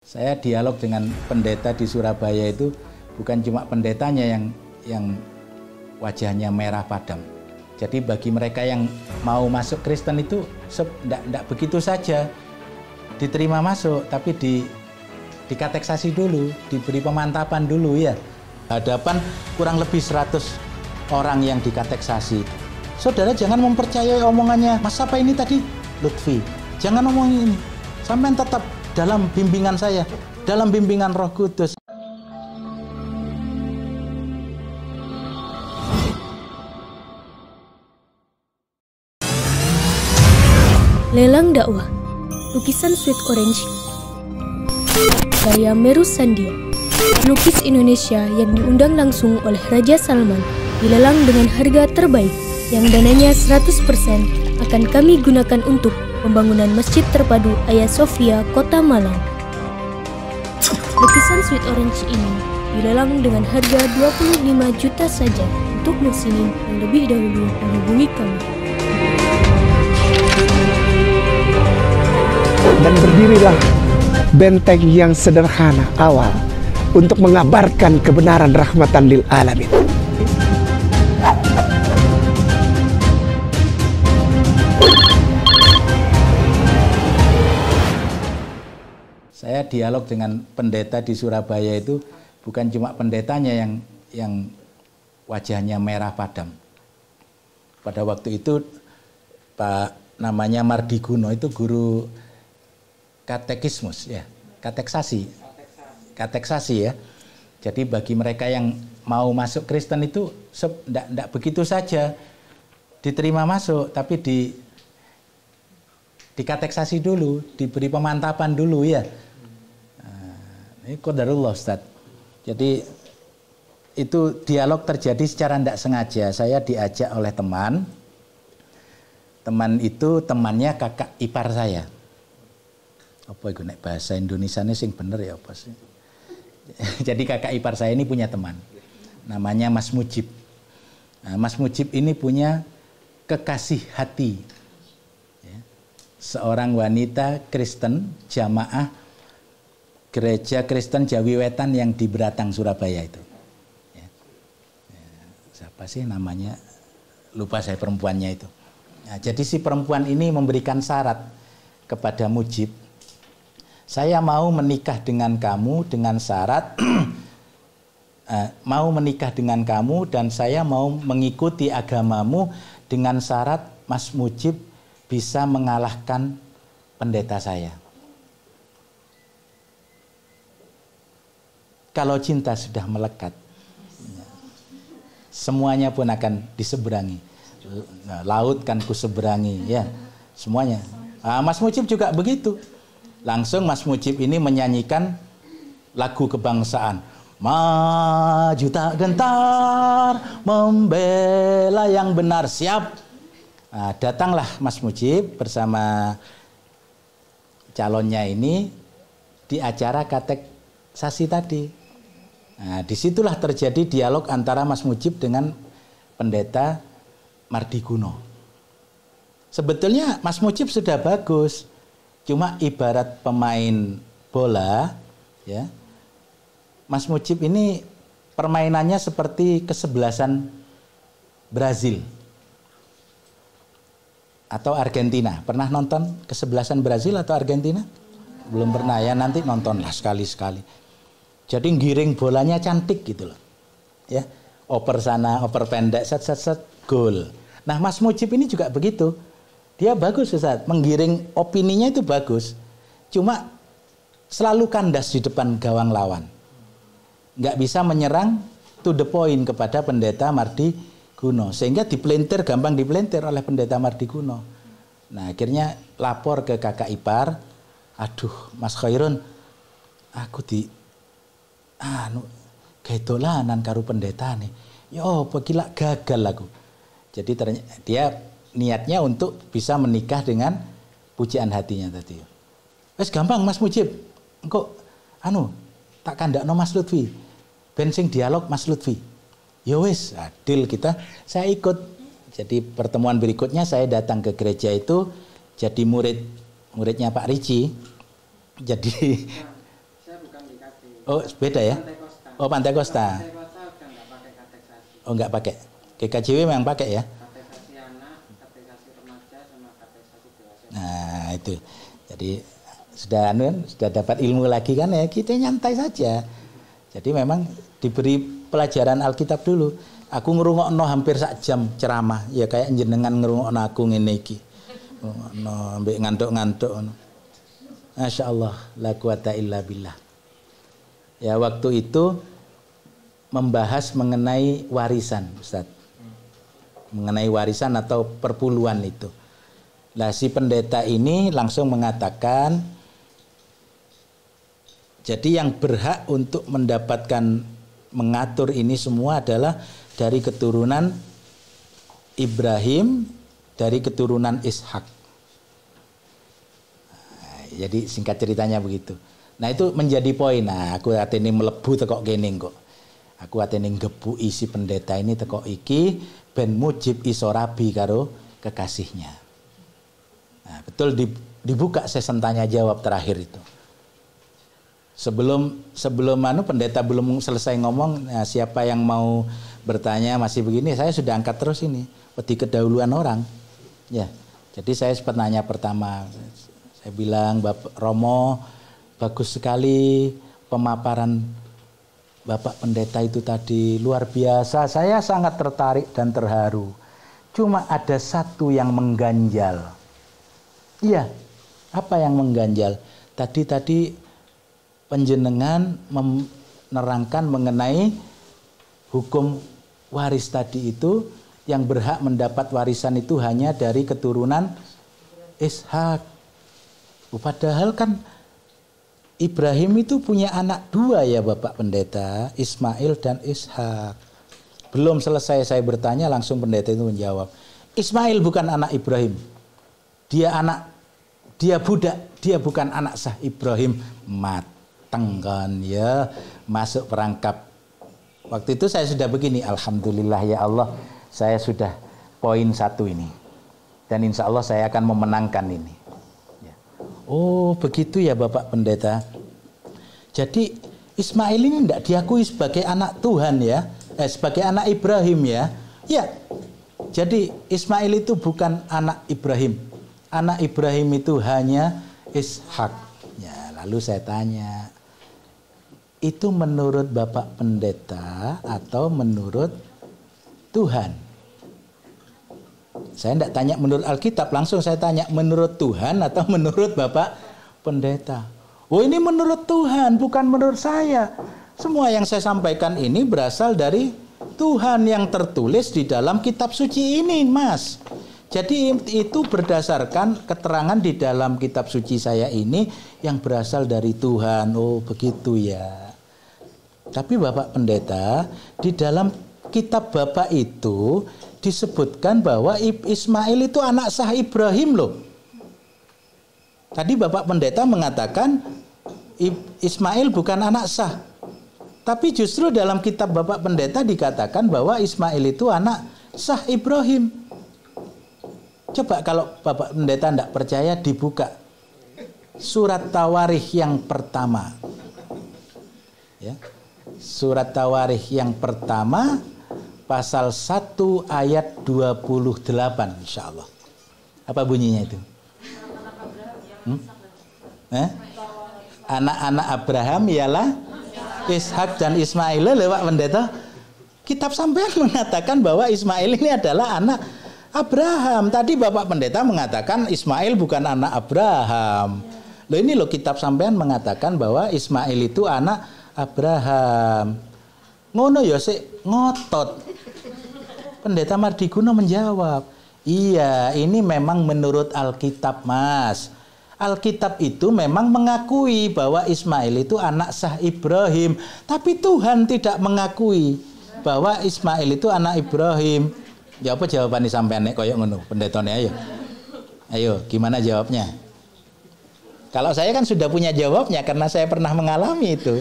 Saya dialog dengan pendeta di Surabaya itu bukan cuma pendetanya yang wajahnya merah padam. Jadi bagi mereka yang mau masuk Kristen itu tidak begitu saja diterima masuk, tapi dikateksasi dulu, diberi pemantapan dulu ya. Hadapan kurang lebih 100 orang yang dikateksasi. Saudara jangan mempercayai omongannya, Mas apa ini tadi? Lutfi. Jangan omongin ini. Sampai tetap dalam bimbingan saya, dalam bimbingan Roh Kudus. Lelang dakwah, lukisan Sweet Orange, karya Meru Sandia, pelukis Indonesia yang diundang langsung oleh Raja Salman, dilelang dengan harga terbaik, yang dananya 100% akan kami gunakan untuk pembangunan Masjid Terpadu Hagia Sophia, Kota Malang. Lukisan Sweet Orange ini dilelang dengan harga 25 juta saja. Untuk mesin yang lebih dahulu menghubungi kami. Dan berdirilah benteng yang sederhana awal untuk mengabarkan kebenaran rahmatan lil alamin. Saya dialog dengan pendeta di Surabaya itu bukan cuma pendetanya yang wajahnya merah padam. Pada waktu itu Pak namanya Mardiguno itu guru katekismus ya, kateksasi ya. Jadi bagi mereka yang mau masuk Kristen itu tidak begitu saja diterima masuk, tapi dikateksasi dulu, diberi pemantapan dulu ya. Ini qadarullah Ustaz. Jadi itu dialog terjadi secara tidak sengaja. Saya diajak oleh teman. Teman itu temannya kakak ipar saya. Apa itu nek bahasa Indonesianya sing bener ya apa sih? Jadi kakak ipar saya ini punya teman. Namanya Mas Mujib. Nah, Mas Mujib ini punya kekasih hati. Ya. Seorang wanita Kristen jamaah Gereja Kristen Jawi Wetan yang di Beratang, Surabaya itu. Ya. Siapa sih namanya? Lupa saya perempuannya itu. Nah, jadi si perempuan ini memberikan syarat kepada Mujib. Saya mau menikah dengan kamu dengan syarat mau menikah dengan kamu dan saya mau mengikuti agamamu dengan syarat Mas Mujib bisa mengalahkan pendeta saya. Kalau cinta sudah melekat, semuanya pun akan diseberangi. Laut kan kuseberangi, ya semuanya. Mas Mujib juga begitu. Langsung Mas Mujib ini menyanyikan lagu kebangsaan. Maju tak gentar, membela yang benar, siap. Datanglah Mas Mujib bersama calonnya ini di acara kateksasi tadi. Nah, disitulah terjadi dialog antara Mas Mujib dengan pendeta Mardiguno. Sebetulnya Mas Mujib sudah bagus, cuma ibarat pemain bola, ya. Mas Mujib ini permainannya seperti kesebelasan Brazil atau Argentina. Pernah nonton kesebelasan Brazil atau Argentina? Belum pernah ya, nanti nontonlah sekali-sekali. Jadi giring bolanya cantik gitu loh. Ya, oper sana, oper pendek, set, gol. Nah, Mas Mujib ini juga begitu. Dia bagus Ustaz, menggiring opininya itu bagus. Cuma selalu kandas di depan gawang lawan. Nggak bisa menyerang to the point kepada pendeta Mardiguno. Sehingga dipelintir, gampang dipelintir oleh pendeta Mardiguno. Nah, akhirnya lapor ke kakak ipar. Aduh, Mas Khairun, aku kayak dolanan karo pendeta nih. Yo, gila gagal aku. Jadi dia niatnya untuk bisa menikah dengan pujian hatinya tadi. Wes gampang Mas Mujib. Engko tak kandakno Mas Lutfi. Bensing dialog Mas Lutfi. Ya wes, deal kita. Saya ikut. Jadi pertemuan berikutnya saya datang ke gereja itu jadi muridnya Pak Ricci. Jadi Oh, beda ya? Oh, Pantai Kosta. Oh, enggak pakai. GKJW memang pakai ya? Kategorisasi anak, kategorisasi remaja, sama kategorisasi dewasa. Nah, itu. Jadi sudah dapat ilmu lagi kan ya, kita nyantai saja. Jadi memang diberi pelajaran Alkitab dulu. Aku ngerungokno hampir sak jam ceramah, ya kayak jenengan ngerungokno aku ngene iki. Ngerungokno ambek ngantuk-ngantuk ngono. Masya Allah, la quwata illa billah. Ya, waktu itu membahas mengenai warisan, Ustaz. Mengenai warisan atau perpuluhan itu. Nah, si pendeta ini langsung mengatakan, jadi yang berhak untuk mendapatkan mengatur ini semua adalah dari keturunan Ibrahim, dari keturunan Ishak. Nah, jadi singkat ceritanya begitu. Nah, itu menjadi poin. Nah, aku atene melebu tekok kene kok. Aku atene ngebuki si pendeta ini tekok iki ben mujib iso rabi karo kekasihnya. Nah, betul dibuka sesi tanya jawab terakhir itu. Sebelum pendeta belum selesai ngomong, nah, siapa yang mau bertanya masih begini, saya sudah angkat terus ini, wedi kedahuluan orang. Ya. Jadi saya sempat nanya pertama, saya bilang, Bapak Romo, bagus sekali pemaparan Bapak Pendeta itu tadi, luar biasa. Saya sangat tertarik dan terharu. Cuma ada satu yang mengganjal. Iya, apa yang mengganjal? Tadi penjenengan menerangkan mengenai hukum waris tadi itu, yang berhak mendapat warisan itu hanya dari keturunan Ishak. Padahal kan Ibrahim itu punya anak dua ya Bapak Pendeta, Ismail dan Ishak. Belum selesai saya bertanya, langsung pendeta itu menjawab, Ismail bukan anak Ibrahim. Dia budak, dia bukan anak sah Ibrahim. Mateng kan ya, masuk perangkap. Waktu itu saya sudah begini, alhamdulillah ya Allah, saya sudah poin satu ini. Dan insya Allah saya akan memenangkan ini. Oh begitu ya Bapak Pendeta. Jadi Ismail ini tidak diakui sebagai anak Tuhan ya, sebagai anak Ibrahim ya. Ya. Jadi Ismail itu bukan anak Ibrahim. Anak Ibrahim itu hanya Ishak. Ya, lalu saya tanya, itu menurut Bapak Pendeta atau menurut Tuhan? Saya tidak tanya menurut Alkitab, langsung saya tanya menurut Tuhan atau menurut Bapak Pendeta. Oh ini menurut Tuhan, bukan menurut saya. Semua yang saya sampaikan ini berasal dari Tuhan yang tertulis di dalam kitab suci ini, Mas. Jadi itu berdasarkan keterangan di dalam kitab suci saya ini yang berasal dari Tuhan. Oh begitu ya. Tapi Bapak Pendeta, di dalam kitab Bapak itu disebutkan bahwa Ismail itu anak sah Ibrahim loh. Tadi Bapak Pendeta mengatakan Ismail bukan anak sah. Tapi justru dalam kitab Bapak Pendeta dikatakan bahwa Ismail itu anak sah Ibrahim. Coba kalau Bapak Pendeta tidak percaya, dibuka surat Tawarikh yang pertama. Ya. Surat Tawarikh yang pertama pasal 1 ayat 28 insya Allah. Apa bunyinya itu? Anak-anak Abraham ialah Ishak dan Ismail lewat pendeta. Kitab sampean mengatakan bahwa Ismail ini adalah anak Abraham. Tadi Bapak Pendeta mengatakan Ismail bukan anak Abraham. Loh ini loh kitab sampean mengatakan bahwa Ismail itu anak Abraham. Ngono ya sik ngotot. Pendeta Mardikuno menjawab, iya ini memang menurut Alkitab Mas. Alkitab itu memang mengakui bahwa Ismail itu anak sah Ibrahim. Tapi Tuhan tidak mengakui bahwa Ismail itu anak Ibrahim. Ya apa jawabannya sampean nek koyo ngono pendetone ayo. Ayo gimana jawabnya? Kalau saya kan sudah punya jawabnya karena saya pernah mengalami itu.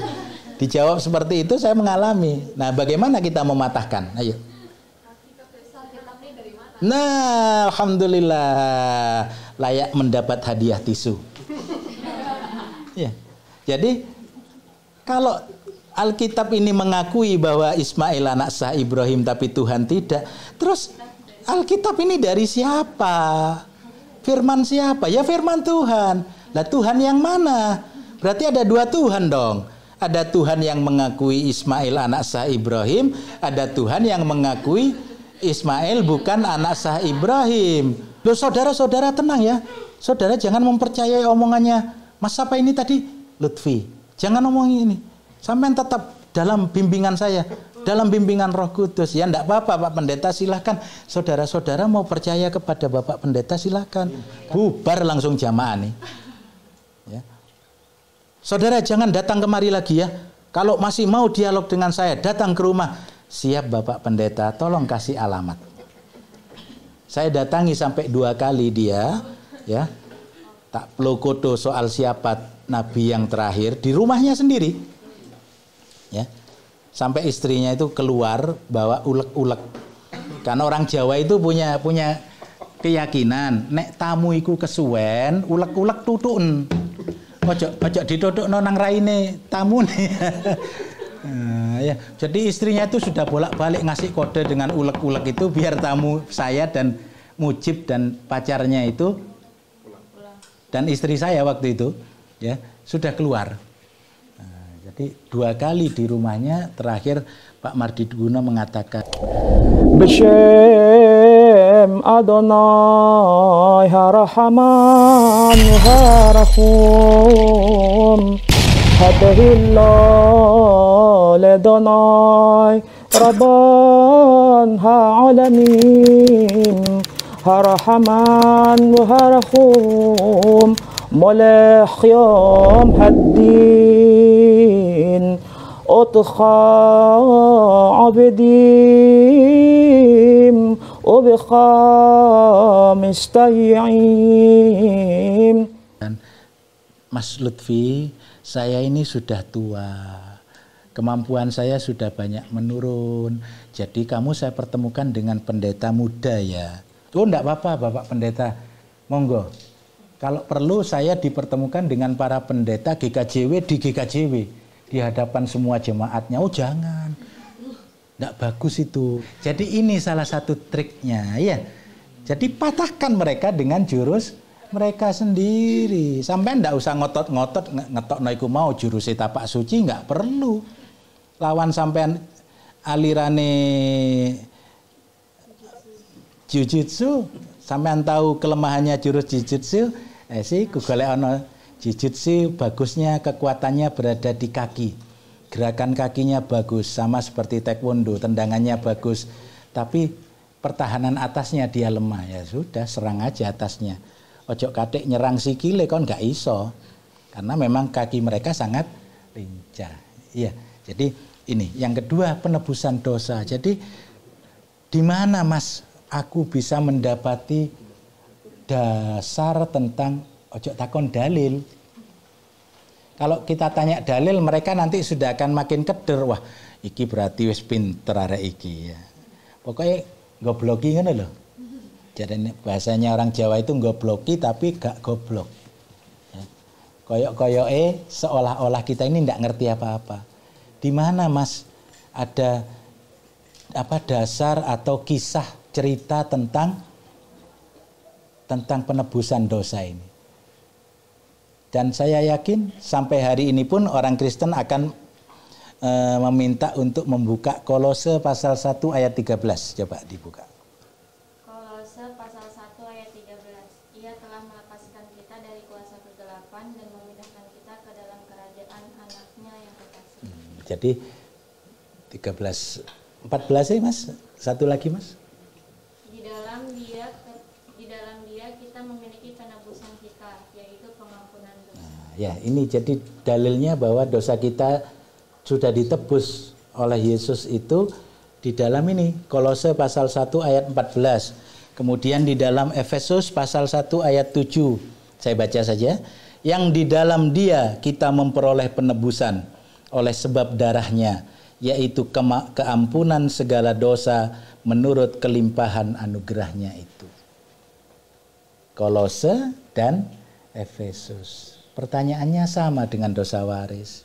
Dijawab seperti itu saya mengalami. Nah, bagaimana kita mematahkan? Ayo. Nah, alhamdulillah layak mendapat hadiah tisu. Ya. Jadi Kalau Alkitab ini mengakui bahwa Ismail anak sah Ibrahim tapi Tuhan tidak, terus Alkitab ini dari siapa? Firman siapa? Ya firman Tuhan. Lah Tuhan yang mana? Berarti ada dua Tuhan dong. Ada Tuhan yang mengakui Ismail anak sah Ibrahim, ada Tuhan yang mengakui Ismail bukan anak sah Ibrahim. Loh saudara-saudara tenang ya. Saudara jangan mempercayai omongannya Mas siapa ini tadi? Lutfi. Jangan ngomongin ini. Sampai tetap dalam bimbingan saya, dalam bimbingan Roh Kudus. Ya enggak apa-apa Pak Pendeta, silahkan. Saudara-saudara mau percaya kepada Bapak Pendeta silahkan. Bubar langsung jamaah nih. Ya. Saudara jangan datang kemari lagi ya. Kalau masih mau dialog dengan saya, datang ke rumah. Siap Bapak Pendeta, tolong kasih alamat. Saya datangi sampai 2 kali dia, ya. Tak pelokoto soal siapa nabi yang terakhir di rumahnya sendiri. Ya. Sampai istrinya itu keluar bawa ulek-ulek. Karena orang Jawa itu punya keyakinan nek tamu iku kesuwen, ulek-ulek tutun. Ojo ditutupno nang raine tamu nih. Ya, jadi istrinya itu sudah bolak-balik ngasih kode dengan ulek-ulek itu biar tamu saya dan Mujib dan pacarnya itu dan istri saya waktu itu ya sudah keluar. Nah, jadi 2 kali di rumahnya, terakhir Pak Mardiono mengatakan Bishem Adonai Harahaman Harahum Hadahillah Ledonai Rabban Ha'alamin Harahaman Harahum Molech Yom Haddin Otcha Abedim Obcha Mistayim. Mas Lutfi, saya ini sudah tua, kemampuan saya sudah banyak menurun, jadi kamu saya pertemukan dengan pendeta muda ya. Oh enggak apa-apa Bapak Pendeta, monggo. Kalau perlu saya dipertemukan dengan para pendeta GKJW di GKJW di hadapan semua jemaatnya. Oh jangan, enggak bagus itu. Jadi ini salah satu triknya ya. Jadi patahkan mereka dengan jurus mereka sendiri. Sampai enggak usah ngotot-ngotot ngetokno iku mau jurus tapak suci, enggak perlu. Lawan sampean alirane Jujutsu, sampean tahu kelemahannya jurus Jujutsu? Sih golek ana Jujutsu bagusnya kekuatannya berada di kaki. Gerakan kakinya bagus sama seperti taekwondo, tendangannya bagus. Tapi pertahanan atasnya dia lemah. Ya sudah, serang aja atasnya. Ojo katik nyerang sikile kon gak iso. Karena memang kaki mereka sangat lincah. Iya, jadi ini yang kedua penebusan dosa. Jadi di mana Mas aku bisa mendapati dasar tentang ojo takon dalil. Kalau kita tanya dalil, mereka nanti sudah akan makin keder. Wah, iki berarti wis pinter arek iki ya. Pokoknya gobloki ngono lho. Jadi bahasanya orang Jawa itu gobloki tapi gak goblok. Ya. Koyok-koyoke seolah-olah kita ini ndak ngerti apa-apa. Di mana Mas ada apa dasar atau kisah cerita tentang penebusan dosa ini. Dan saya yakin sampai hari ini pun orang Kristen akan meminta untuk membuka Kolose pasal 1 ayat 13. Coba dibuka. Kolose pasal 1 ayat 13. Ia telah melepaskan kita dari kuasa kegelapan dan memindahkan kita ke dalam kerajaan anaknya yang kekasih. Jadi 13 14 sih Mas. Satu lagi Mas. Di dalam dia kita memiliki penebusan kita, yaitu pengampunan dosa. Nah, ya, ini jadi dalilnya bahwa dosa kita sudah ditebus oleh Yesus itu di dalam ini Kolose pasal 1 ayat 14. Kemudian di dalam Efesus pasal 1 ayat 7. Saya baca saja. Yang di dalam dia kita memperoleh penebusan oleh sebab darahnya, yaitu keampunan segala dosa menurut kelimpahan anugerahnya itu. Kolose dan Efesus. Pertanyaannya sama dengan dosa waris.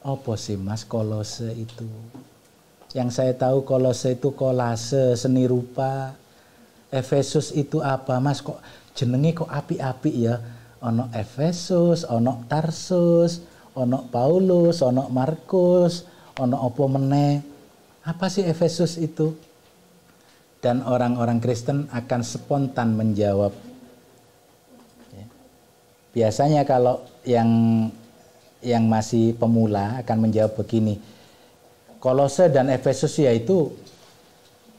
Apa sih Mas Kolose itu? Yang saya tahu Kolose itu kolase, seni rupa. Efesus itu apa Mas? Kok jenenge kok api-api ya? Ono Efesus, ono Tarsus, ono Paulus, ono Markus, ono apa meneh? Apa sih Efesus itu? Dan orang-orang Kristen akan spontan menjawab. Biasanya kalau yang masih pemula akan menjawab begini. Kolose dan Efesus yaitu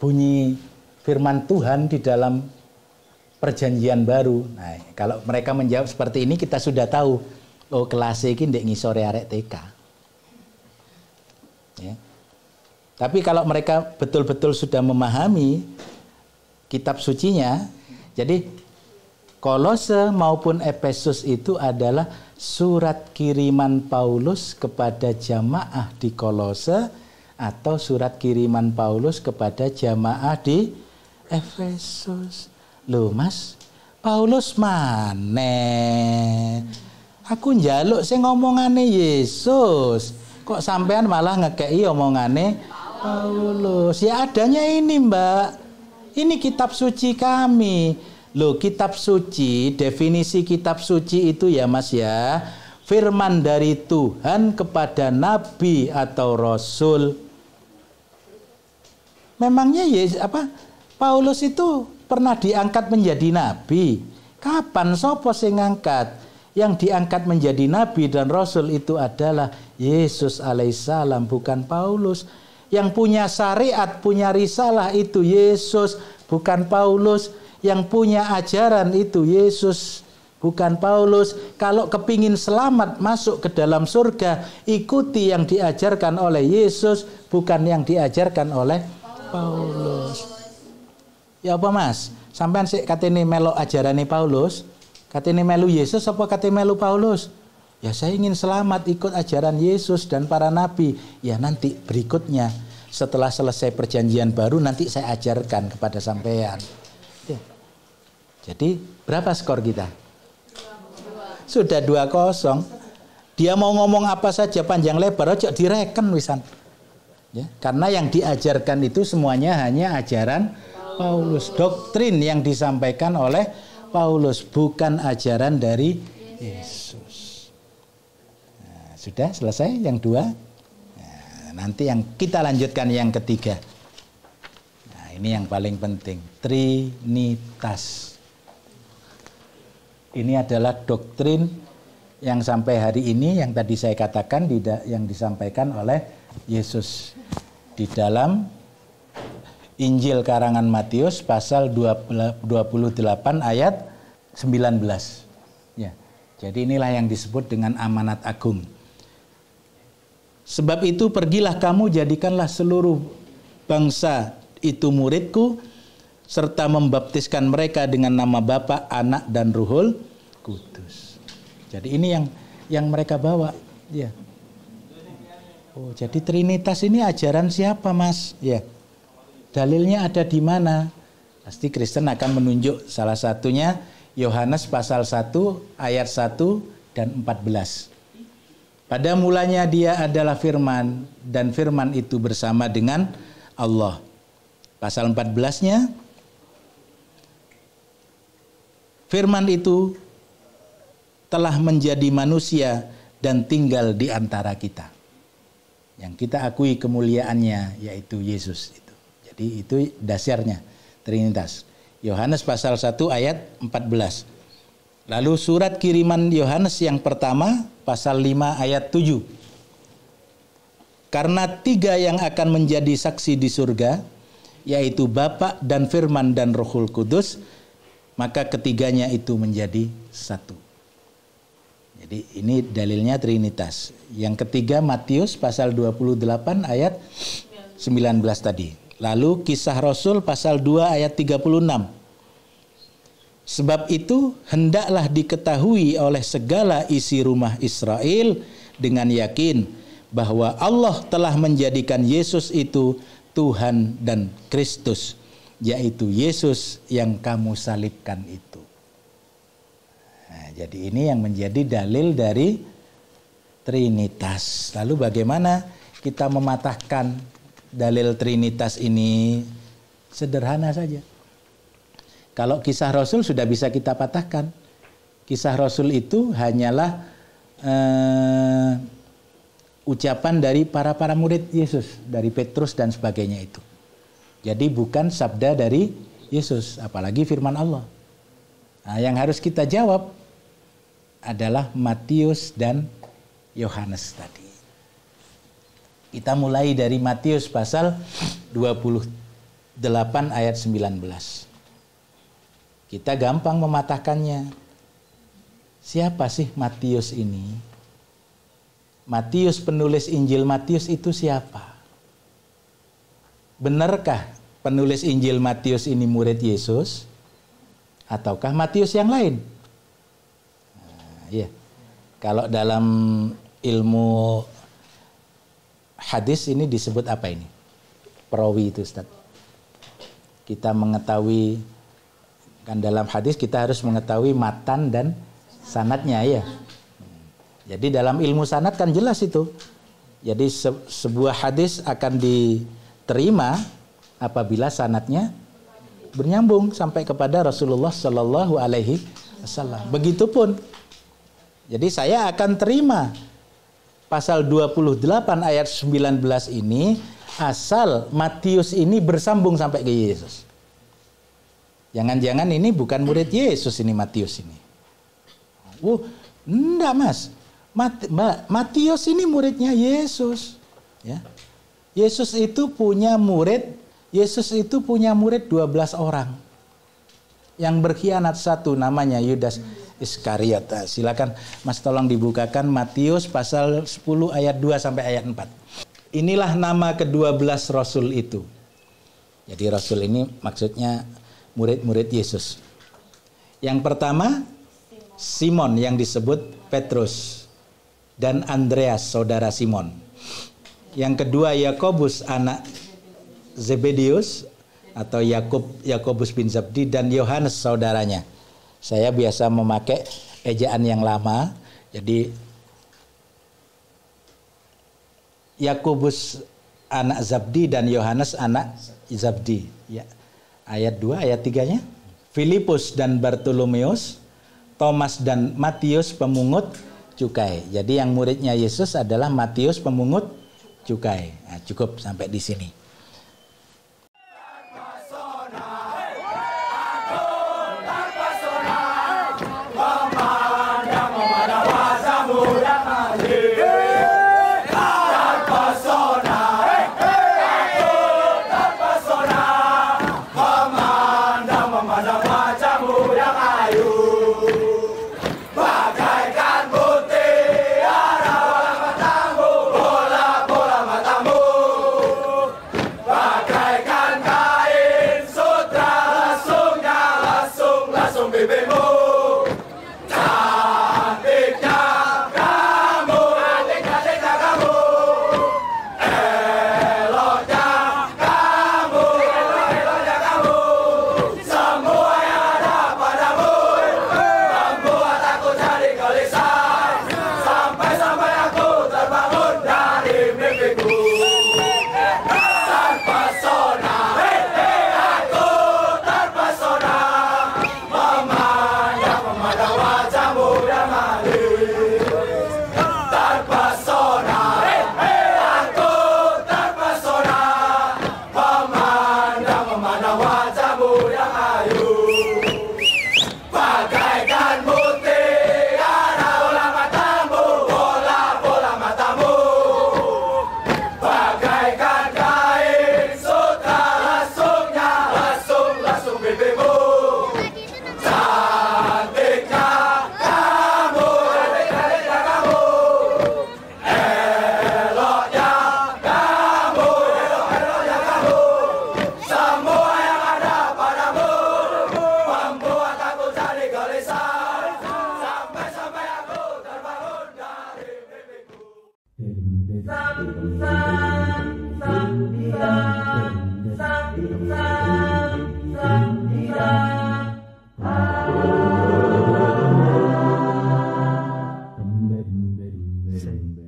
bunyi firman Tuhan di dalam perjanjian baru. Nah, kalau mereka menjawab seperti ini kita sudah tahu, oh kelas iki ndek ngisore arek TK. Ya. Tapi kalau mereka betul-betul sudah memahami kitab sucinya, jadi Kolose maupun Efesus itu adalah surat kiriman Paulus kepada jamaah di Kolose atau surat kiriman Paulus kepada jamaah di Efesus. Loh Mas, Paulus mana? Aku njaluk sing ngomongane Yesus. Kok sampean malah ngekei omongane Paulus? Ya adanya ini Mbak. Ini kitab suci kami. Loh, kitab suci, definisi kitab suci itu ya Mas ya, firman dari Tuhan kepada nabi atau rasul. Memangnya Paulus itu pernah diangkat menjadi nabi? Kapan sopo sing ngangkat? Yang diangkat menjadi nabi dan rasul itu adalah Yesus alaihissalam, bukan Paulus. Yang punya syariat, punya risalah itu Yesus, bukan Paulus. Yang punya ajaran itu Yesus, bukan Paulus. Kalau kepingin selamat masuk ke dalam surga, ikuti yang diajarkan oleh Yesus, bukan yang diajarkan oleh Paulus. Ya apa Mas? Sampean sik katene melu ajarane Paulus, katene melu Yesus apa katene melu Paulus? Ya saya ingin selamat ikut ajaran Yesus dan para nabi. Ya nanti berikutnya setelah selesai perjanjian baru nanti saya ajarkan kepada sampean. Jadi berapa skor kita? Sudah 2-0. Dia mau ngomong apa saja panjang lebar aja direken wisan. Ya, karena yang diajarkan itu semuanya hanya ajaran Paulus, doktrin yang disampaikan oleh Paulus, bukan ajaran dari Yesus. Nah, sudah selesai yang 2. Nah, nanti yang kita lanjutkan yang ketiga. Nah, ini yang paling penting, Trinitas. Ini adalah doktrin yang sampai hari ini yang tadi saya katakan yang disampaikan oleh Yesus di dalam Injil karangan Matius pasal 28 ayat 19. Ya. Jadi inilah yang disebut dengan amanat agung. Sebab itu pergilah kamu, jadikanlah seluruh bangsa itu muridku, serta membaptiskan mereka dengan nama Bapa, Anak, dan Ruhul Kudus. Jadi ini yang mereka bawa. Ya. Oh, jadi Trinitas ini ajaran siapa, Mas? Ya. Dalilnya ada di mana? Pasti Kristen akan menunjuk salah satunya Yohanes pasal 1 ayat 1 dan 14. Pada mulanya dia adalah firman, dan firman itu bersama dengan Allah. Pasal 14-nya, firman itu telah menjadi manusia dan tinggal di antara kita. Yang kita akui kemuliaannya yaitu Yesus itu. Jadi itu dasarnya Trinitas. Yohanes pasal 1 ayat 14. Lalu surat kiriman Yohanes yang pertama pasal 5 ayat 7. Karena 3 yang akan menjadi saksi di surga, yaitu Bapa dan Firman dan Rohul Kudus, maka ketiganya itu menjadi satu. Jadi ini dalilnya Trinitas. Yang ketiga Matius pasal 28 ayat 19 tadi. Lalu Kisah Rasul pasal 2 ayat 36. Sebab itu hendaklah diketahui oleh segala isi rumah Israel dengan yakin bahwa Allah telah menjadikan Yesus itu Tuhan dan Kristus, yaitu Yesus yang kamu salibkan itu. Nah, jadi ini yang menjadi dalil dari Trinitas. Lalu bagaimana kita mematahkan dalil Trinitas ini? Sederhana saja. Kalau kisah Rasul sudah bisa kita patahkan. Kisah Rasul itu hanyalah ucapan dari para murid Yesus, dari Petrus dan sebagainya itu. Jadi bukan sabda dari Yesus, apalagi firman Allah. Nah, yang harus kita jawab adalah Matius dan Yohanes tadi. Kita mulai dari Matius pasal 28 ayat 19. Kita gampang mematahkannya. Siapa sih Matius ini? Matius, penulis Injil Matius itu siapa? Benarkah penulis Injil Matius ini murid Yesus? Ataukah Matius yang lain? Nah, iya. Kalau dalam ilmu hadis ini disebut apa ini? Perawi itu, Ustaz. Kita mengetahui, kan dalam hadis kita harus mengetahui matan dan sanadnya, ya. Jadi dalam ilmu sanad kan jelas itu. Jadi sebuah hadis akan diterima apabila sanadnya bernyambung sampai kepada Rasulullah Shallallahu Alaihi Wasallam. Begitupun. Jadi saya akan terima pasal 28 ayat 19 ini asal Matius ini bersambung sampai ke Yesus. Jangan-jangan ini bukan murid Yesus ini Matius ini. Enggak Mas. Matius ini muridnya Yesus. Ya. Yesus itu punya murid 12 orang. Yang berkhianat satu namanya Yudas Iskariot. Silakan Mas tolong dibukakan Matius pasal 10 ayat 2 sampai ayat 4. Inilah nama ke-12 Rasul itu. Jadi Rasul ini maksudnya murid-murid Yesus. Yang pertama Simon yang disebut Petrus dan Andreas saudara Simon. Yang kedua Yakobus anak Zebedius atau Yakobus bin Zabdi dan Yohanes saudaranya. Saya biasa memakai ejaan yang lama. Jadi Yakobus anak Zabdi dan Yohanes anak Zabdi. Ya. Ayat 2, ayat 3-nya. Filipus dan Bartolomeus, Thomas dan Matius pemungut cukai. Jadi yang muridnya Yesus adalah Matius pemungut cukai. Nah, cukup sampai di sini.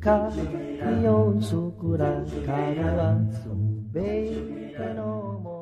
か身をそこらからはすべてのもの